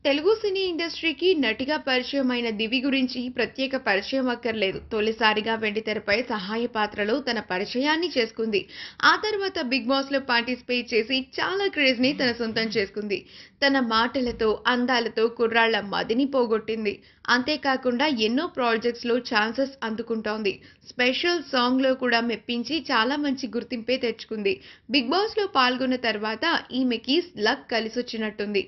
తెలుగు సినీ ఇండస్ట్రీకి నటిగా పరిచయమైన దివి గురించి ప్రత్యేక పరిచయం అక్కర్లేదు. తొలిసారిగా వెండితెరపై సహాయ పాత్రలో తన పరిచయాన్ని చేసుకుంది. ఆ తర్వాత బిగ్ బాస్ లో పార్టిసిపేట్ చేసి చాలా క్రేజ్ ని తన సొంతం చేసుకుంది. తన మాటలతో, అందాలతో కుర్రాళ్ల మదిని పోగొట్టింది. అంతేకాకుండా ఎన్నో ప్రాజెక్ట్స్ లో ఛాన్సెస్ అందుకుంటోంది. స్పెషల్ సాంగ్ లో కూడా మెప్పించి చాలా మంచి గుర్తింపే తెచ్చుకుంది. బిగ్ బాస్ లో పాల్గొన్న తర్వాత ఈమెకి లక్ కలిసొచ్చినట్టుంది.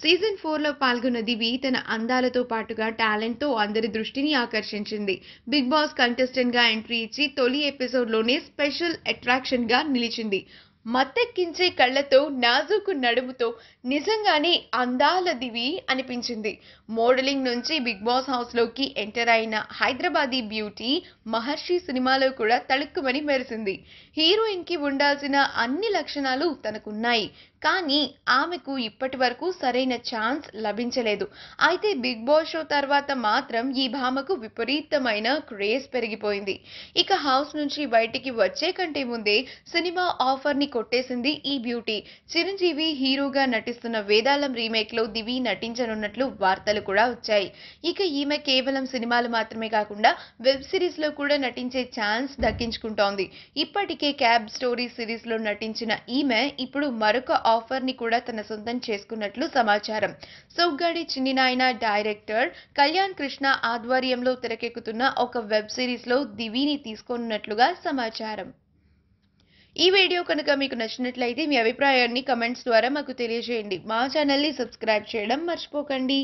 సీజన్ 4 లో పాల్గొన్న దివి తన అందాలతో పాటుగా టాలెంట్ తో అందరి దృష్టిని ఆకర్షించింది. బిగ్ బాస్ కంటెస్టెంట్ గా ఎంట్రీ ఇచ్చి తొలి ఎపిసోడ్ లోనే స్పెషల్ అట్రాక్షన్ గా నిలిచింది. మత్తెక్కించే కళ్ళతో, నాజూకు నడుముతో నిజంగానే అందాల దివి అనిపించింది. మోడలింగ్ నుంచి బిగ్ బాస్ హౌస్ లోకి ఎంటర్ అయిన హైదరాబాదీ బ్యూటీ 'మహర్షి' సినిమాలో కూడా తళుక్కుమని మెరిసింది. హీరోయిన్ కి ఉండాల్సిన అన్ని లక్షణాలు తనకున్నాయి. కానీ ఆమెకు ఇప్పటి వరకు సరైన ఛాన్స్ లభించలేదు. అయితే బిగ్ బాస్ షో తర్వాత మాత్రం ఈ భామకు విపరీతమైన క్రేజ్ పెరిగిపోయింది. ఇక హౌస్ నుంచి బయటికి వచ్చే కంటే ముందే సినిమా ఆఫర్ ని కొట్టేసింది ఈ బ్యూటీ. చిరంజీవి హీరోగా నటిస్తున్న 'వేదాళం' రీమేక్ లో దివి నటించనున్నట్లు వార్తలు కూడా వచ్చాయి. ఇక ఈమె కేవలం సినిమాలు మాత్రమే కాకుండా వెబ్ సిరీస్ లో కూడా నటించే ఛాన్స్ దక్కించుకుంటోంది. ఇప్పటికే క్యాబ్ స్టోరీ సిరీస్ లో నటించిన ఈమె ఇప్పుడు మరొక ఆఫర్ ని కూడా తన సొంతం చేసుకున్నట్లు సమాచారం. సోగ్గాడి చిన్ని నాయన డైరెక్టర్ కళ్యాణ్ కృష్ణ ఆధ్వర్యంలో తెరకెక్కుతున్న ఒక వెబ్ సిరీస్ లో దివిని తీసుకోనున్నట్లుగా సమాచారం. ఈ వీడియో కనుక మీకు నచ్చినట్లయితే మీ అభిప్రాయాన్ని కమెంట్స్ ద్వారా మాకు తెలియజేయండి. మా ఛానల్ ని సబ్స్క్రైబ్ చేయడం మర్చిపోకండి.